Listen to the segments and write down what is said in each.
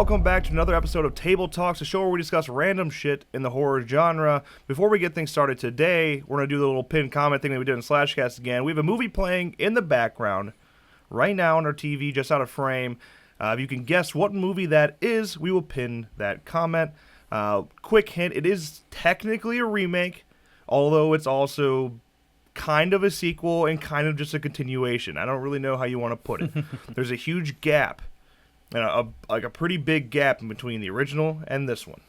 welcome back to another episode of Table Talks, a show where we discuss random shit in the horror genre. Before we get things started today, we're going to do the little pinned comment thing that we did in Slashcast again. We have a movie playing in the background right now on our TV, just out of frame. If you can guess what movie that is, we will pin that comment. Quick hint, it is technically a remake, although it's also kind of a sequel and kind of just a continuation. I don't really know how you want to put it. There's a huge gap. Like a pretty big gap in between the original and this one.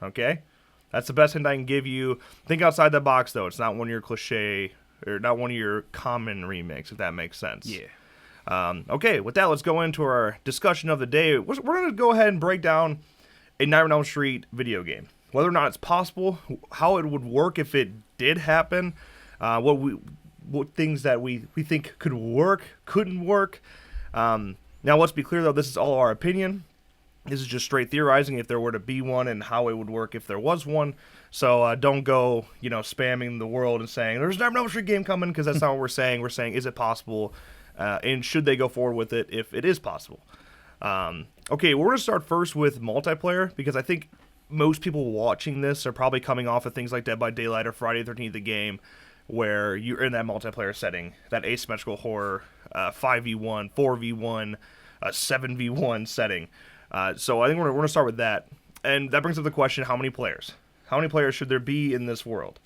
Okay? That's the best hint I can give you. Think outside the box, though. It's not one of your cliche, or not one of your common remakes, if that makes sense. Yeah. Okay, with that, let's go into our discussion of the day. We're going to go ahead and break down a Nightmare on Elm Street video game. Whether or not it's possible, how it would work if it did happen, what things that we think could work, couldn't work. Now, let's be clear, though, this is all our opinion. This is just straight theorizing if there were to be one and how it would work if there was one. So don't go, spamming the world and saying, there's an Elm Street game coming, because that's not what we're saying. We're saying, is it possible? And should they go forward with it if it is possible? Okay, we're going to start first with multiplayer, because I think most people watching this are probably coming off of things like Dead by Daylight or Friday the 13th, the game, where you're in that multiplayer setting, that asymmetrical horror, 5v1, 4v1, 7v1 setting. So I think we're going to start with that. And that brings up the question, how many players? How many players should there be in this world?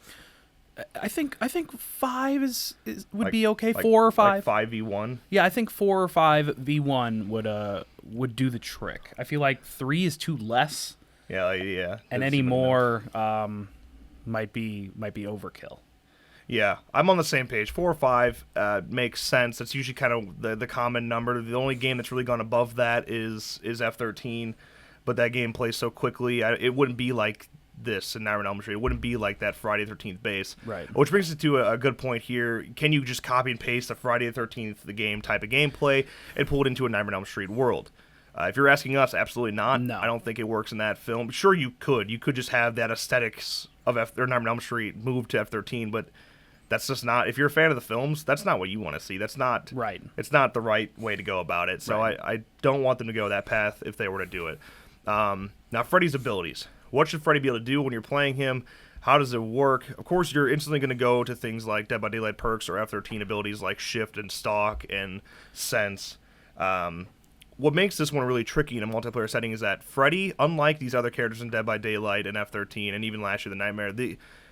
I think 5 would be okay. 4 or 5. Like 5v1? Yeah, I think 4 or 5v1 would do the trick. I feel like 3 is too less. Yeah. And any more might be overkill. Yeah, I'm on the same page. 4 or 5 makes sense. That's usually kind of the common number. The only game that's really gone above that is F13, but that game plays so quickly. It wouldn't be like this in Nightmare on Elm Street. It wouldn't be like that Friday the 13th base. Right. Which brings us to a good point here. Can you just copy and paste the Friday the 13th the game type of gameplay and pull it into a Nightmare on Elm Street world? If you're asking us, absolutely not. No. I don't think it works in that film. Sure, you could. You could just have that aesthetics of Nightmare on Elm Street move to F13, but that's just not, if you're a fan of the films, that's not what you want to see. That's not right. It's not the right way to go about it. So right. I don't want them to go that path if they were to do it. Now, Freddy's abilities. What should Freddy be able to do when you're playing him? How does it work? Of course, you're instantly going to go to things like Dead by Daylight perks or F13 abilities like Shift and Stalk and Sense. What makes this one really tricky in a multiplayer setting is that Freddy, unlike these other characters in Dead by Daylight and F13 and even last year The Nightmare,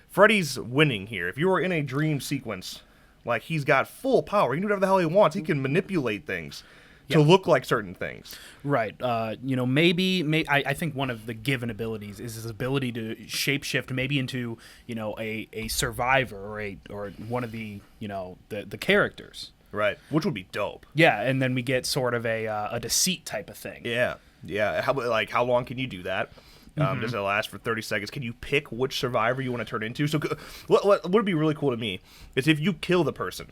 Freddy's winning here. If you are in a dream sequence, like, he's got full power. He can do whatever the hell he wants. He can manipulate things to look like certain things. Right. Maybe I think one of the given abilities is his ability to shapeshift maybe into, a survivor or one of the characters. Right. Which would be dope. Yeah, and then we get sort of a deceit type of thing. Yeah. How long can you do that? Does it last for 30 seconds? Can you pick which survivor you want to turn into? So what would be really cool to me is if you kill the person.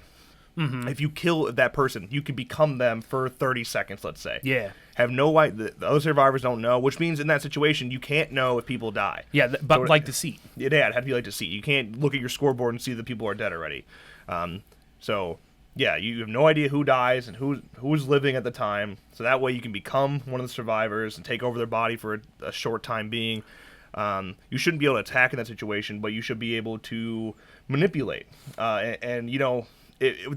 Mm-hmm. If you kill that person, you can become them for 30 seconds, let's say. Yeah. Have no idea. The other survivors don't know, which means in that situation, you can't know if people die. Yeah, but so like deceit. Yeah, it had to be like deceit. You can't look at your scoreboard and see that people are dead already. Yeah, you have no idea who dies and who's living at the time. So that way you can become one of the survivors and take over their body for a short time being. You shouldn't be able to attack in that situation, but you should be able to manipulate. The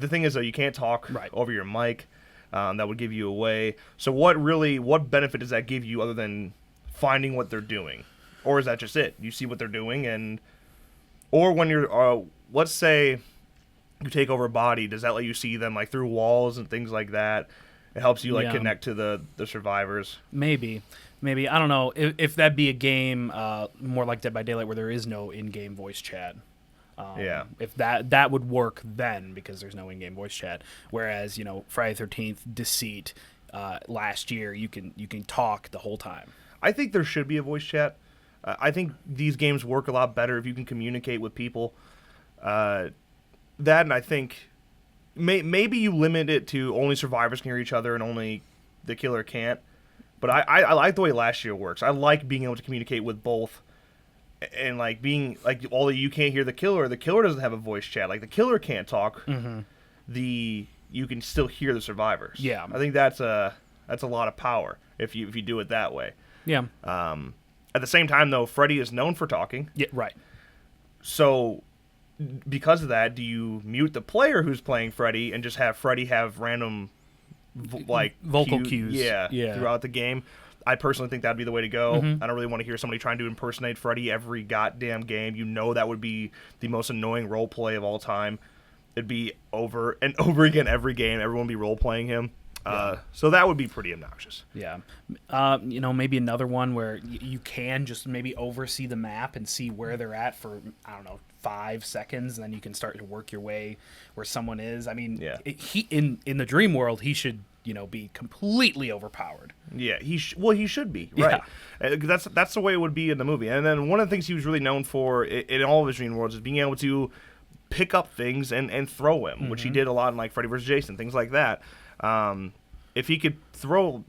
thing is, though, you can't talk over your mic. That would give you away. So what benefit does that give you other than finding what they're doing? Or is that just it? You see what they're doing, or when you're, let's say you take over a body, does that let you see them like through walls and things like that? It helps you connect to the survivors. Maybe. I don't know if that'd be a game more like Dead by Daylight where there is no in-game voice chat. If that would work then because there's no in-game voice chat. Whereas Friday the 13th Deceit last year you can talk the whole time. I think there should be a voice chat. I think these games work a lot better if you can communicate with people. That, and I think maybe you limit it to only survivors can hear each other and only the killer can't. But I like the way last year works. I like being able to communicate with both, and like being like, although you can't hear the killer doesn't have a voice chat. Like the killer can't talk. Mm-hmm. You can still hear the survivors. Yeah, I think that's a lot of power if you do it that way. Yeah. At the same time, though, Freddy is known for talking. Yeah. Right. So, because of that, do you mute the player who's playing Freddy and just have Freddy have random, vocal cues? Yeah, throughout the game? I personally think that'd be the way to go. I don't really want to hear somebody trying to impersonate Freddy every goddamn game. You know that would be the most annoying role play of all time. It'd be over and over again every game. Everyone would be role playing him. So that would be pretty obnoxious. Yeah. Maybe another one where you can just maybe oversee the map and see where they're at for, I don't know, 5 seconds, and then you can start to work your way where someone is. I mean, in the dream world, he should, be completely overpowered. Yeah, he should be, right? Yeah. That's the way it would be in the movie. And then one of the things he was really known for in all of his dream worlds is being able to pick up things and throw them, which he did a lot in like Freddy vs. Jason, things like that. If he could throw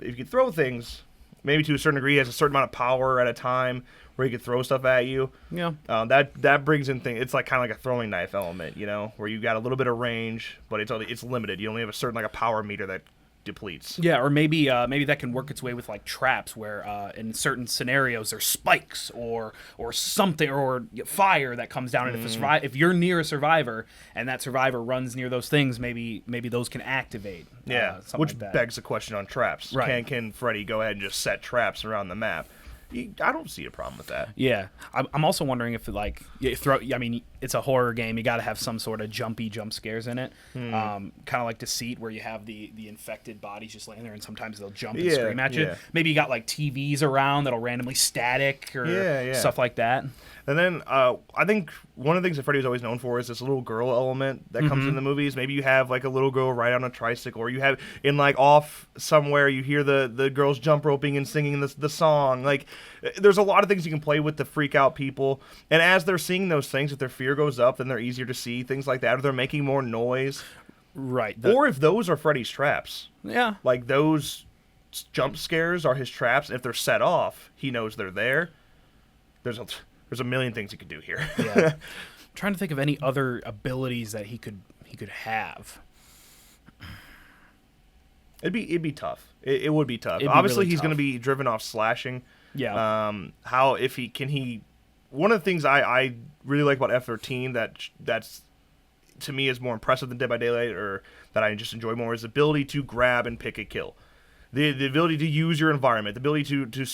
things, maybe to a certain degree, he has a certain amount of power at a time where he could throw stuff at you. Yeah. That brings in things. It's like kind of like a throwing knife element, where you got a little bit of range, but it's limited. You only have a certain a power meter that depletes. Yeah, or maybe that can work its way with like traps, where in certain scenarios there's spikes or something or fire that comes down, and if you're near a survivor and that survivor runs near those things, maybe those can activate. Yeah, which begs the question on traps. Right. Can Freddy go ahead and just set traps around the map? I don't see a problem with that. Yeah, I'm also wondering if it's a horror game. You got to have some sort of jump scares in it, kind of like Deceit, where you have the infected bodies just laying there, and sometimes they'll jump and scream at you. Yeah. Maybe you got like TVs around that'll randomly static or stuff like that. And then I think one of the things that Freddy was always known for is this little girl element that comes in the movies. Maybe you have like a little girl ride on a tricycle, or you have in like off somewhere you hear the girls jump roping and singing the song. Like there's a lot of things you can play with to freak out people. And as they're seeing those things, if their fear goes up, then they're easier to see, things like that. Or they're making more noise. Right. Or if those are Freddy's traps. Yeah. Like those jump scares are his traps. If they're set off, he knows they're there. There's a million things he could do here. Yeah. I'm trying to think of any other abilities that he could have. It'd be tough. It would be tough. Obviously, he's going to be driven off slashing. Yeah. One of the things I really like about F-13 that's to me is more impressive than Dead by Daylight, or that I just enjoy more, is the ability to grab and pick a kill. The ability to use your environment, the ability to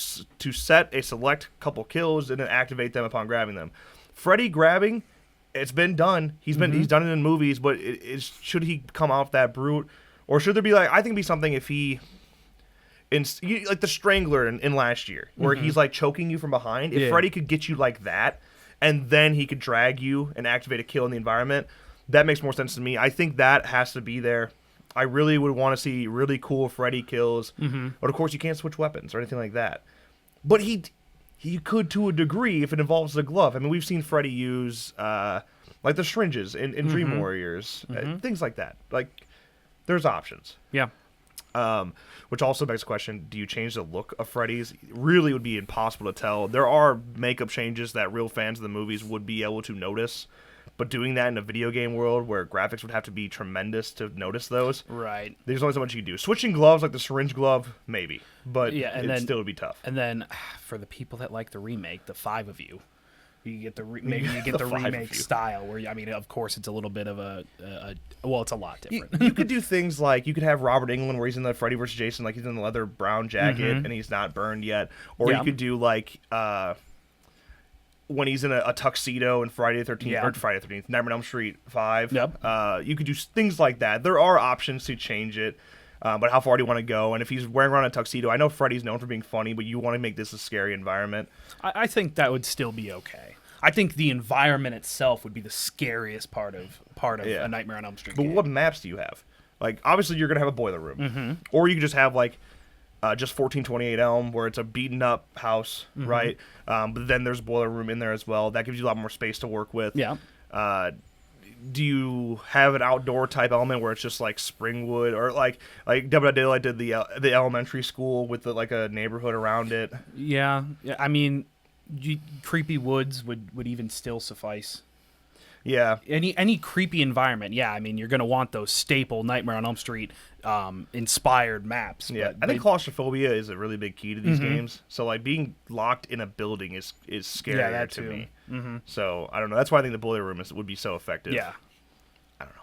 set a select couple kills and then activate them upon grabbing them. Freddy grabbing, it's been done. He's done it in movies, but should he come off that brute, or should there be I think it'd be something if he, like the Strangler in last year, where he's like choking you from behind. If Freddy could get you like that, and then he could drag you and activate a kill in the environment, that makes more sense to me. I think that has to be there. I really would want to see really cool Freddy kills. But of course, you can't switch weapons or anything like that. But he could to a degree if it involves the glove. I mean, we've seen Freddy use like the syringes in Dream Warriors, things like that. Like, there's options. Yeah. Which also begs the question, do you change the look of Freddy's? It really would be impossible to tell. There are makeup changes that real fans of the movies would be able to notice. But doing that in a video game world where graphics would have to be tremendous to notice those, right? There's only so much you can do. Switching gloves, like the syringe glove, maybe, but it still would be tough. And then for the people that like the remake, the 5 of you, you get the remake style. Where of course, it's a little bit of it's a lot different. You could do things like you could have Robert Englund where he's in the Freddy vs. Jason, like he's in the leather brown jacket and he's not burned yet, or you could do like. When he's in a tuxedo in Friday the 13th, or Friday the 13th, Nightmare on Elm Street 5. Yep. You could do things like that. There are options to change it, but how far do you want to go? And if he's wearing around a tuxedo, I know Freddy's known for being funny, but you want to make this a scary environment. I think that would still be okay. I think the environment itself would be the scariest part of a Nightmare on Elm Street game. But what maps do you have? Like, obviously, you're going to have a boiler room. Or you could just have, like, just 1428 Elm, where it's a beaten up house, right? But then there's a boiler room in there as well. That gives you a lot more space to work with. Yeah. Do you have an outdoor type element where it's just like Springwood, or like Dead by Daylight did the elementary school with like a neighborhood around it? Yeah. I mean, creepy woods would even still suffice. Yeah. Any creepy environment, yeah. I mean, you're gonna want those staple Nightmare on Elm Street inspired maps. Yeah, but I think claustrophobia is a really big key to these games. So like being locked in a building is scarier to me. So I don't know. That's why I think the boiler room would be so effective. Yeah. I don't know.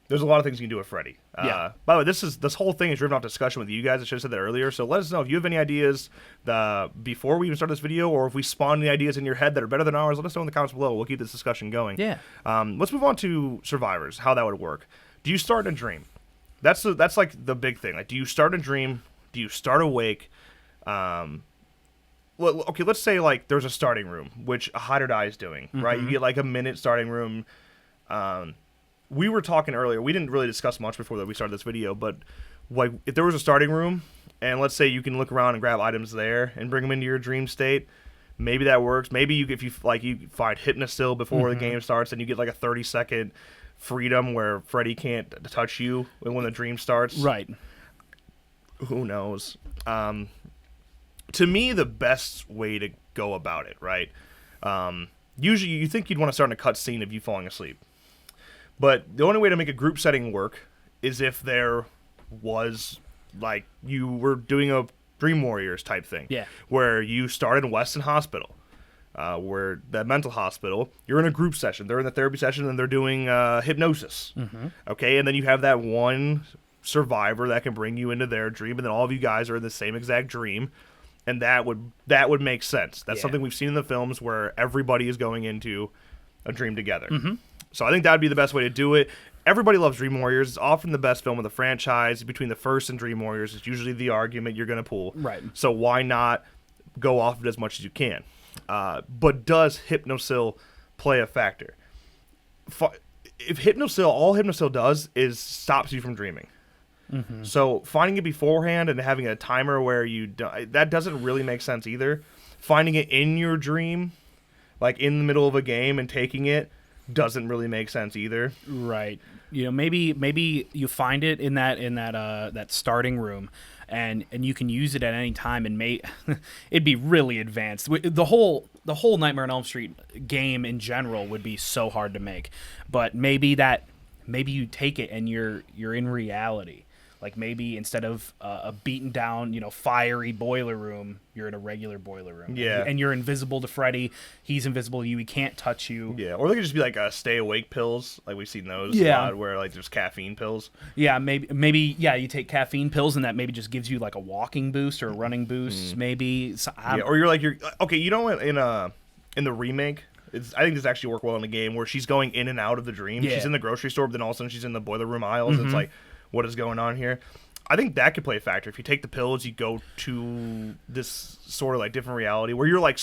There's a lot of things you can do with Freddy. Yeah. By the way, this whole thing is driven off discussion with you guys. I should have said that earlier. So let us know if you have any ideas before we even start this video, or if we spawn any ideas in your head that are better than ours. Let us know in the comments below. We'll keep this discussion going. Yeah. Let's move on to survivors. How that would work. Do you start in a dream? That's like the big thing. Like, do you start in a dream? Do you start awake? Well, okay, let's say like there's a starting room, which a hide or die is doing, right? You get like a minute starting room. We were talking earlier. We didn't really discuss much before that we started this video, but like if there was a starting room, and let's say you can look around and grab items there and bring them into your dream state, maybe that works. Maybe if you find Hypnosil before the game starts, and you get like a 30-second freedom where Freddy can't touch you when the dream starts. Right. Who knows? To me, the best way to go about it, right? Usually, you think you'd want to start in a cutscene of you falling asleep. But the only way to make a group setting work is if there was, like, you were doing a Dream Warriors type thing. Yeah. Where you started in Weston Hospital, where that mental hospital, you're in a group session. They're in the therapy session, and they're doing hypnosis. Okay, and then you have that one survivor that can bring you into their dream, and then all of you guys are in the same exact dream. And that would make sense. That's something we've seen in the films where everybody is going into a dream together. So I think that would be the best way to do it. Everybody loves Dream Warriors. It's often the best film of the franchise. Between the first and Dream Warriors, it's usually the argument you're going to pull. Right. So why not go off of it as much as you can? But does Hypnosil play a factor? If Hypnosil, all Hypnosil does is stops you from dreaming. So finding it beforehand and having a timer where that doesn't really make sense either. Finding it in your dream, like in the middle of a game and taking it, doesn't really make sense either. Right. You know, maybe you find it in that starting room, and you can use it at any time, and it'd be really advanced. The whole Nightmare on Elm Street game in general would be so hard to make, but maybe you take it and you're in reality. Like maybe instead of a beaten down, fiery boiler room, you're in a regular boiler room. Yeah. And you're invisible to Freddy. He's invisible to you. He can't touch you. Yeah. Or they could just be like stay awake pills. Like we've seen those. Yeah. A lot, where like there's caffeine pills. Yeah. Maybe you take caffeine pills and that maybe just gives you like a walking boost or a running boost. Maybe. Or you're okay. In the remake, I think this actually worked well in the game where she's going in and out of the dream. Yeah. She's in the grocery store, but then all of a sudden she's in the boiler room aisles. It's like, what is going on here? I think that could play a factor. If you take the pills, you go to this sort of like different reality where you're like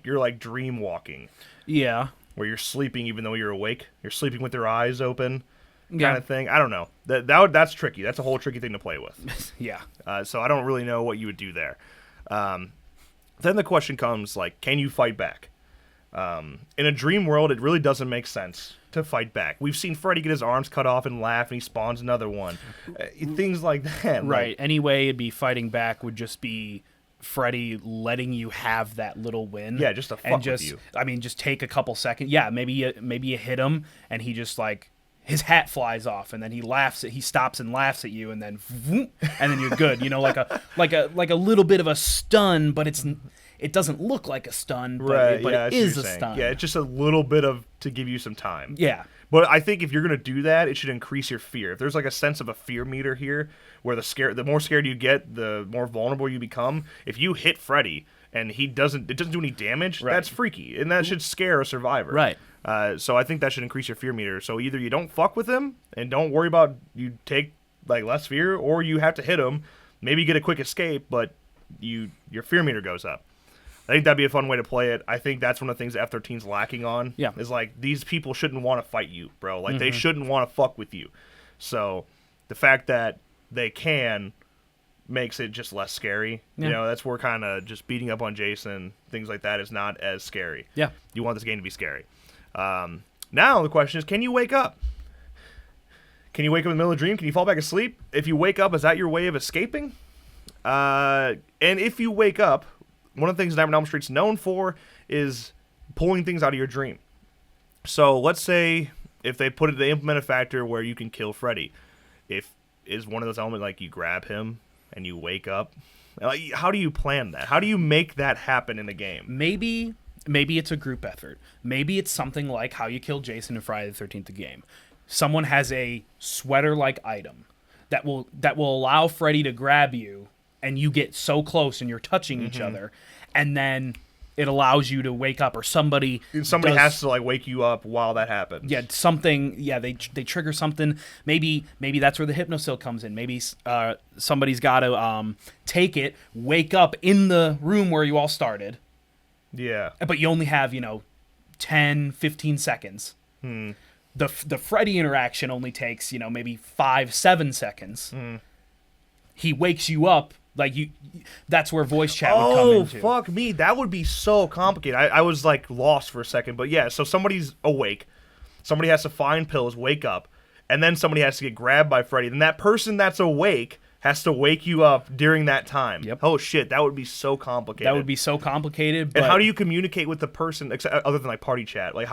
you're like dream walking. Yeah. Where you're sleeping even though you're awake. You're sleeping with your eyes open, kind of thing. I don't know. That's tricky. That's a whole tricky thing to play with. Yeah. So I don't really know what you would do there. Then the question comes like, can you fight back? In a dream world, it really doesn't make sense to fight back. We've seen Freddy get his arms cut off and laugh, and he spawns another one. Things like that. Right. Like, any way it'd be fighting back would just be Freddy letting you have that little win. Yeah, just to fuck with you. I mean, just take a couple seconds. Yeah, maybe you hit him, and he just like his hat flies off, and then he stops and laughs at you, and then you're good. Like a little bit of a stun, but it doesn't look like a stun, but it is a stun. Yeah, it's just a little bit to give you some time. Yeah. But I think if you're going to do that, it should increase your fear. If there's like a sense of a fear meter here, where the more scared you get, the more vulnerable you become. If you hit Freddy and it doesn't do any damage, that's freaky, and that should scare a survivor. Right. So I think that should increase your fear meter. So either you don't fuck with him and don't worry about you take like less fear, or you have to hit him. Maybe you get a quick escape, but your fear meter goes up. I think that'd be a fun way to play it. I think that's one of the things F-13's lacking on. Yeah. Is like, these people shouldn't want to fight you, bro. Like, they shouldn't want to fuck with you. So, the fact that they can makes it just less scary. Yeah. That's where kind of just beating up on Jason, things like that, is not as scary. Yeah. You want this game to be scary. Now, the question is, can you wake up? Can you wake up in the middle of a dream? Can you fall back asleep? If you wake up, is that your way of escaping? And if you wake up, one of the things Nightmare on Elm Street's known for is pulling things out of your dream. So let's say if they implement a factor where you can kill Freddy, if is one of those elements like you grab him and you wake up. Like, how do you plan that? How do you make that happen in the game? Maybe it's a group effort. Maybe it's something like how you kill Jason in Friday the 13th game. Someone has a sweater-like item that will allow Freddy to grab you, and you get so close and you're touching each other, and then it allows you to wake up, or somebody has to like wake you up while that happens. Yeah, something. Yeah, they trigger something. Maybe that's where the hypnosil comes in. Maybe somebody's got to take it, wake up in the room where you all started. Yeah. But you only have 10, 15 seconds. The Freddy interaction only takes maybe 5, 7 seconds. He wakes you up. Like that's where voice chat would come into. Oh, fuck me. That would be so complicated. I was like lost for a second. But yeah, so somebody's awake. Somebody has to find pills, wake up. And then somebody has to get grabbed by Freddy. Then that person that's awake has to wake you up during that time. Yep. Oh, shit. That would be so complicated. That would be so complicated. And how do you communicate with the person, other than like party chat? Like,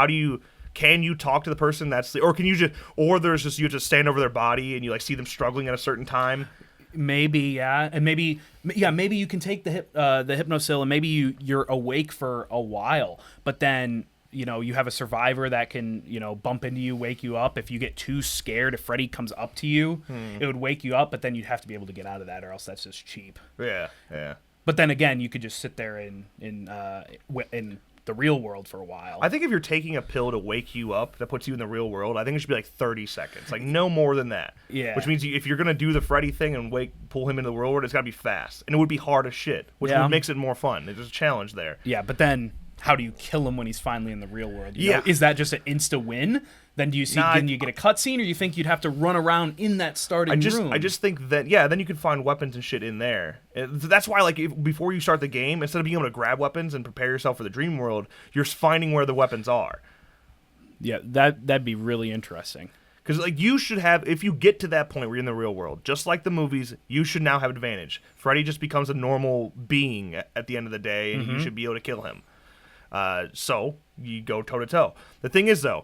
can you talk to the person or can you you have to stand over their body and you like see them struggling at a certain time? Maybe, yeah, and maybe you can take the hypnosil and maybe you're awake for a while, but then you have a survivor that can bump into you, wake you up. If you get too scared, if Freddy comes up to you, it would wake you up, but then you'd have to be able to get out of that, or else that's just cheap. Yeah. But then again, you could just sit there in the real world for a while. I think if you're taking a pill to wake you up that puts you in the real world, I think it should be like 30 seconds, like no more than that. Yeah. Which means if you're gonna do the Freddy thing and pull him into the real world, it's gotta be fast, and it would be hard as shit, which makes it more fun. There's a challenge there. Yeah, but then how do you kill him when he's finally in the real world? Yeah. Is that just an insta win? Then do you see? Can you get a cutscene, or you think you'd have to run around in that starting room? I just think that then you can find weapons and shit in there. That's why before you start the game, instead of being able to grab weapons and prepare yourself for the dream world, you're finding where the weapons are. Yeah, that'd be really interesting. Because you should have, if you get to that point where you're in the real world, just like the movies, you should now have advantage. Freddy just becomes a normal being at the end of the day, and you should be able to kill him. So you go toe to toe. The thing is, though,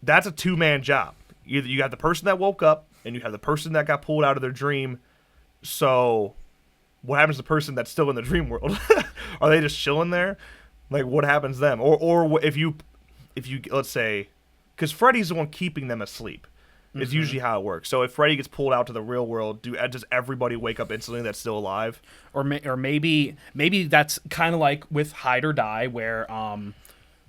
that's a two-man job. You got the person that woke up, and you have the person that got pulled out of their dream. So what happens to the person that's still in the dream world? Are they just chilling there? Like, what happens to them? Or if you let's say, because Freddy's the one keeping them asleep. Is usually how it works. So if Freddy gets pulled out to the real world, does everybody wake up instantly that's still alive? Or maybe that's kind of like with Hide or Die, where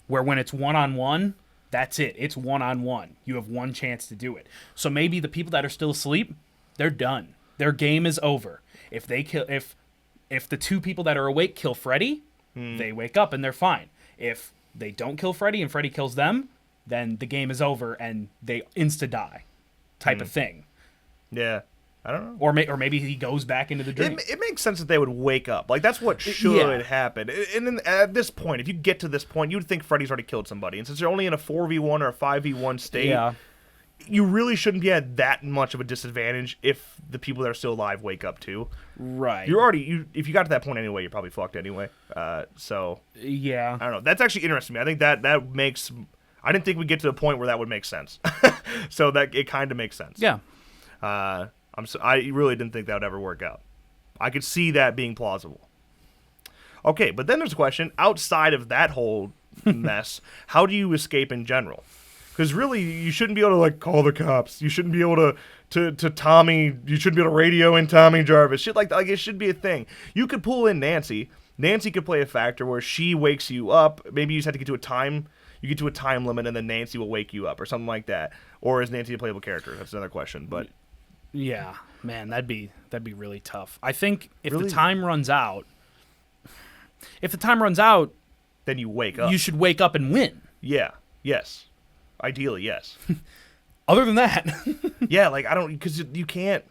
when it's one-on-one, that's it. It's one-on-one. You have one chance to do it. So maybe the people that are still asleep, they're done. Their game is over. If the two people that are awake kill Freddy, they wake up and they're fine. If they don't kill Freddy and Freddy kills them, then the game is over and they insta-die. Type of thing. Yeah, I don't know. Or maybe he goes back into the dream. It makes sense that they would wake up. Like, that's what should happen. And then at this point, if you get to this point, you'd think Freddy's already killed somebody. And since you're only in a 4v1 or a 5v1 state, you really shouldn't be at that much of a disadvantage if the people that are still alive wake up too. Right. You're already if you got to that point anyway, you're probably fucked anyway. So yeah, I don't know. That's actually interesting to me. I think that makes. I didn't think we'd get to the point where that would make sense. So that it kind of makes sense. Yeah. I really didn't think that would ever work out. I could see that being plausible. Okay, but then there's a question outside of that whole mess. How do you escape in general? Because really, you shouldn't be able to like call the cops. You shouldn't be able to Tommy. You shouldn't be able to radio in Tommy Jarvis. Shit like that. Like, it should be a thing. You could pull in Nancy. Nancy could play a factor where she wakes you up. Maybe you just have to get to a time. You get to a time limit, and then Nancy will wake you up, or something like that. Or is Nancy a playable character? That's another question. But yeah, man, that'd be really tough. I think if the time runs out, then you wake up. You should wake up and win. Yeah. Yes. Ideally, yes. Other than that, yeah, like because you can't.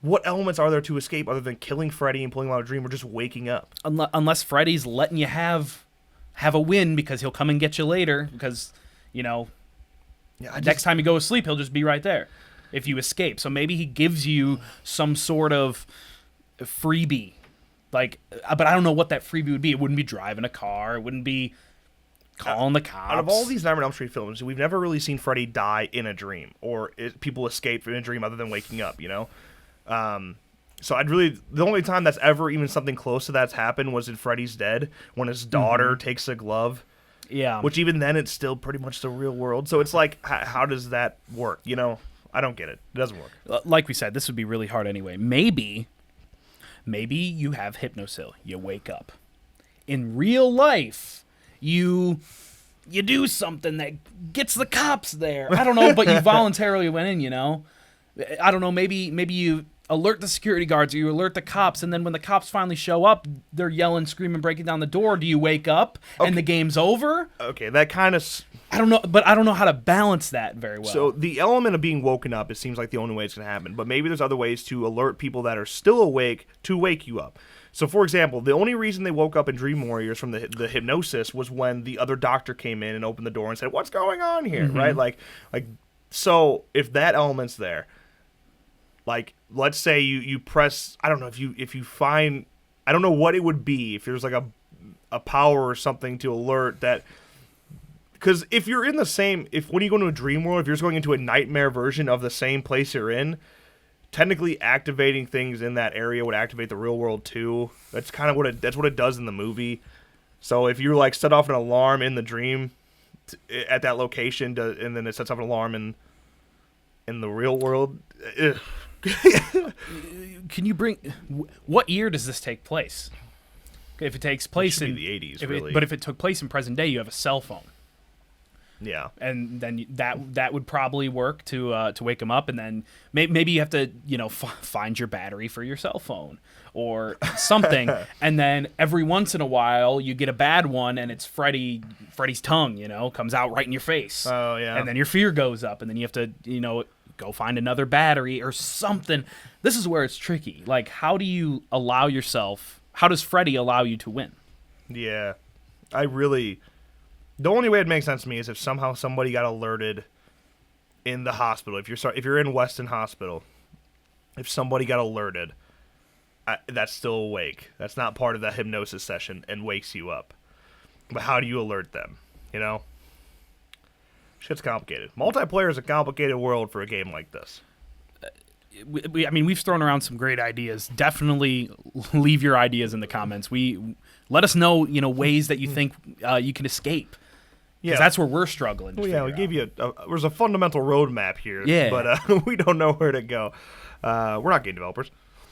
What elements are there to escape other than killing Freddy and pulling him out of a dream, or just waking up? Unless Freddy's letting you have a win because he'll come and get you later because, next time you go to sleep, he'll just be right there if you escape. So maybe he gives you some sort of freebie. Like, but I don't know what that freebie would be. It wouldn't be driving a car. It wouldn't be calling the cops. Out of all these Nightmare on Elm Street films, we've never really seen Freddy die in a dream, or people escape from a dream other than waking up, you know? So the only time that's ever even something close to that's happened was in Freddy's Dead, when his daughter takes a glove. Yeah. Which even then, it's still pretty much the real world. So it's like, how does that work? You know, I don't get it. It doesn't work. Like we said, this would be really hard anyway. Maybe you have hypnosil. You wake up. In real life, you do something that gets the cops there. I don't know, but you voluntarily went in, you know? I don't know, maybe you alert the security guards or you alert the cops, and then when the cops finally show up, they're yelling, screaming, breaking down the door. Do you wake up and the game's over? Okay, that kind of... I don't know, but I don't know how to balance that very well. So the element of being woken up, it seems like the only way it's going to happen. But maybe there's other ways to alert people that are still awake to wake you up. So, for example, the only reason they woke up in Dream Warriors from the hypnosis was when the other doctor came in and opened the door and said, "What's going on here?" Right? Like, so if that element's there, like, let's say you press, I don't know, if you find, I don't know what it would be, if there's like a power or something to alert that, because if you're in the same, when you go into a dream world, if you're just going into a nightmare version of the same place you're in, technically activating things in that area would activate the real world too. That's kind of what it does in the movie. So if you like set off an alarm in the dream at that location, and then it sets off an alarm in the real world. Can you bring? What year does this take place? If it takes place in the 80s, really. But if it took place in present day, you have a cell phone. Yeah, and then that would probably work to wake them up, and then maybe you have to find your battery for your cell phone or something, and then every once in a while you get a bad one, and it's Freddy's tongue comes out right in your face. Oh yeah, and then your fear goes up, and then you have to go find another battery or something. This is where it's tricky. Like, how do you allow yourself? How does Freddy allow you to win? Yeah, the only way it makes sense to me is if somehow somebody got alerted in the hospital. If you're in Weston Hospital, if somebody got alerted, that's still awake. That's not part of that hypnosis session and wakes you up. But how do you alert them? Shit's complicated. Multiplayer is a complicated world for a game like this. We've thrown around some great ideas. Definitely leave your ideas in the comments. Let us know, ways that you think you can escape. Yeah, that's where we're struggling. We gave you there's a fundamental roadmap here. Yeah, but we don't know where to go. We're not game developers,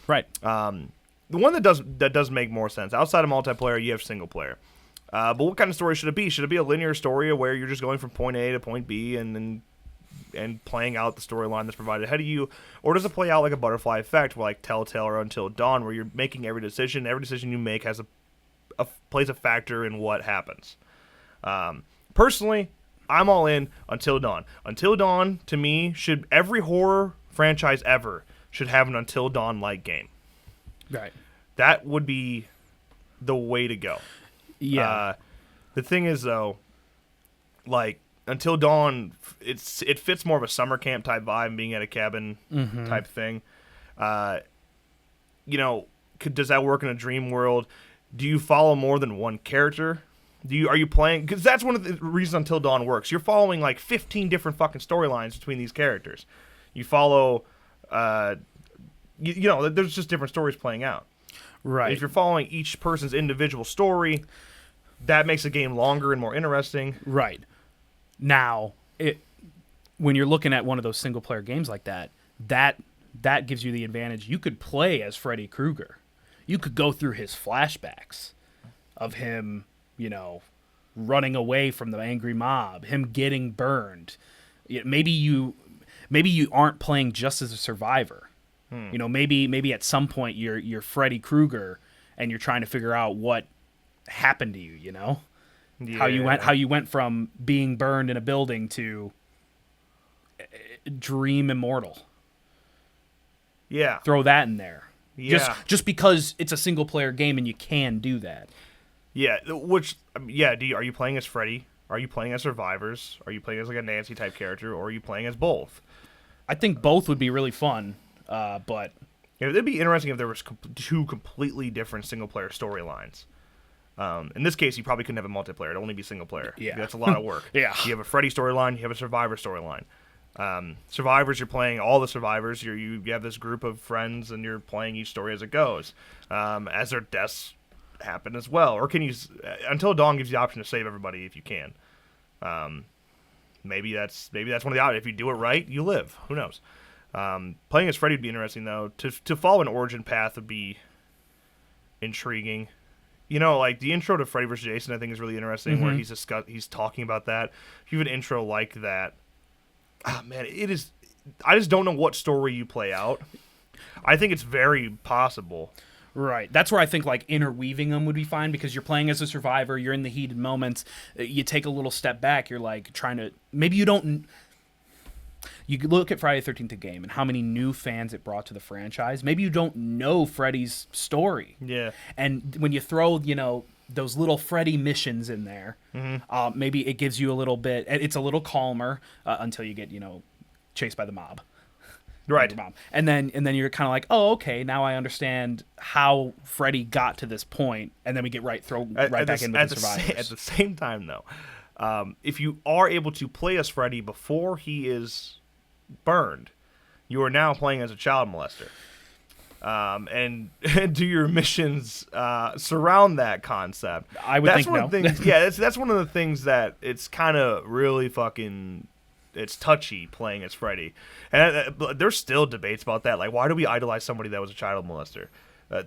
right? The one that does make more sense outside of multiplayer, you have single player. But what kind of story should it be? Should it be a linear story where you're just going from point A to point B and playing out the storyline that's provided ahead of you, or does it play out like a butterfly effect, like Telltale or Until Dawn, where you're making every decision you make has plays a factor in what happens? Personally, I'm all in Until Dawn. Until Dawn, to me, every horror franchise ever should have an Until Dawn-like game. Right. That would be the way to go. Yeah. The thing is, though, like, Until Dawn, it fits more of a summer camp type vibe, being at a cabin type thing. Does that work in a dream world? Do you follow more than one character? Are you playing? Because that's one of the reasons Until Dawn works. You're following like 15 different fucking storylines between these characters. You follow, there's just different stories playing out. Right. If you're following each person's individual story, that makes the game longer and more interesting. Right. Now, when you're looking at one of those single player games like that gives you the advantage. You could play as Freddy Krueger. You could go through his flashbacks of him, running away from the angry mob, him getting burned. Maybe you aren't playing just as a survivor. Maybe at some point you're Freddy Krueger and you're trying to figure out what happened to you. Yeah. How you went from being burned in a building to dream immortal. Yeah. Throw that in there. Yeah. Just because it's a single player game and you can do that. Yeah, are you playing as Freddy? Are you playing as survivors? Are you playing as like a Nancy type character, or are you playing as both? I think both would be really fun, but it'd be interesting if there was two completely different single player storylines. In this case, you probably couldn't have a multiplayer. It'd only be single player. Yeah. That's a lot of work. Yeah. You have a Freddy storyline. You have a Survivor storyline. Survivors, you're playing all the survivors. You have this group of friends, and you're playing each story as it goes. As their deaths happen as well. Or can you... Until Dawn gives you the option to save everybody if you can. Maybe that's one of the options. If you do it right, you live. Who knows? Playing as Freddy would be interesting, though. To follow an origin path would be intriguing. You know, like the intro to Freddy vs. Jason, I think is really interesting, where he's talking about that. If you have an intro like that, man, it is. I just don't know what story you play out. I think it's very possible. Right. That's where I think like interweaving them would be fine, because you're playing as a survivor, you're in the heated moments, you take a little step back, you're like trying to, maybe you don't, you look at Friday the 13th game and how many new fans it brought to the franchise. Maybe you don't know Freddy's story. Yeah. And when you throw, you know, those little Freddy missions in there, maybe it gives you a little bit, it's a little calmer until you get, you know, chased by the mob. Right. And then you're kind of like, oh, okay, now I understand how Freddy got to this point, and then we get back into the survivors. At the same time, though, if you are able to play as Freddy before he is burned, you are now playing as a child molester. And do your missions surround that concept? I would think no. Yeah, that's one of the things that it's kind of really fucking... It's touchy playing as Freddy. And there's still debates about that. Like, why do we idolize somebody that was a child molester?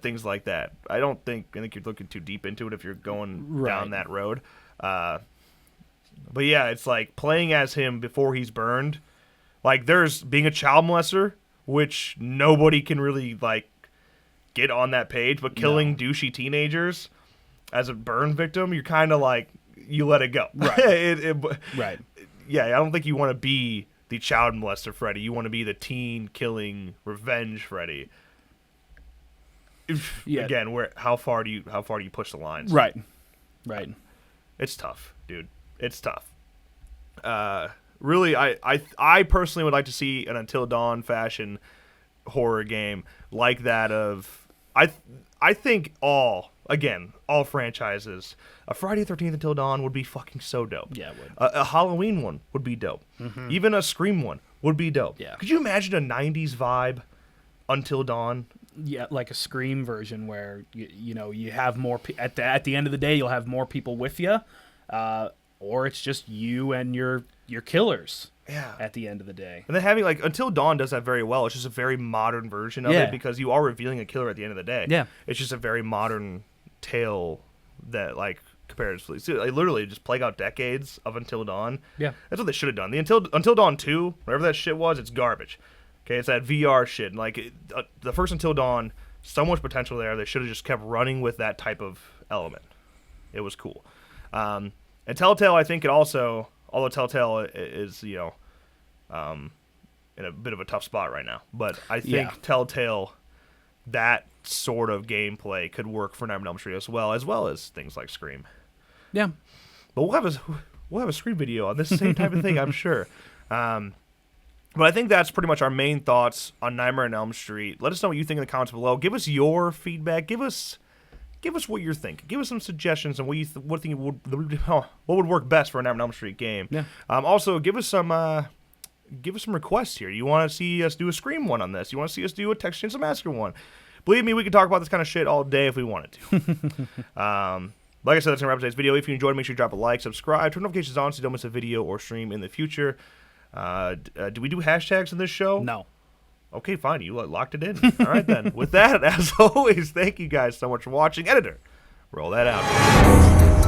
Things like that. I think you're looking too deep into it if you're going down that road. But yeah, it's like playing as him before he's burned. Like, there's being a child molester, which nobody can really, like, get on that page. But killing douchey teenagers as a burn victim, you're kind of like, you let it go. Right. Right. Yeah, I don't think you want to be the child molester Freddy. You want to be the teen-killing revenge Freddy. Yeah. Again, how far do you push the lines? Right. It's tough, dude. It's tough. Really, I personally would like to see an Until Dawn fashion horror game like that of I think all franchises. A Friday the 13th Until Dawn would be fucking so dope. Yeah, it would. A Halloween one would be dope. Even a Scream one would be dope. Yeah. Could you imagine a 90s vibe Until Dawn? Yeah, like a Scream version where, you know, you have more... At the end of the day, you'll have more people with you, or it's just you and your killers. Yeah. At the end of the day. And then having, like, Until Dawn does that very well. It's just a very modern version of it, because you are revealing a killer at the end of the day. Yeah. It's just a very modern tale that, like, comparatively, like, literally just plague out decades of Until Dawn. Yeah. That's what they should have done. The Until Dawn 2, whatever that shit was, it's garbage. Okay, it's that VR shit. And, like, the first Until Dawn, so much potential there. They should have just kept running with that type of element. It was cool. And Telltale, I think it also, although Telltale is, you know, in a bit of a tough spot right now. But I think Telltale, that sort of gameplay could work for Nightmare on Elm Street as well as things like Scream. Yeah. But we'll have a Scream video on this same type of thing, I'm sure. But I think that's pretty much our main thoughts on Nightmare on Elm Street. Let us know what you think in the comments below. Give us your feedback. Give us what you're thinking. Give us some suggestions on what would work best for a Nightmare on Elm Street game. Yeah. Also, give us some requests here. You want to see us do a Scream one on this? You want to see us do a Texas Chainsaw Massacre one? Believe me, we could talk about this kind of shit all day if we wanted to. Like I said, that's going to wrap up today's video. If you enjoyed, make sure you drop a like, subscribe, turn notifications on so you don't miss a video or stream in the future. Do we do hashtags in this show? No. Okay, fine. You locked it in. All right, then. With that, as always, thank you guys so much for watching. Editor, roll that out.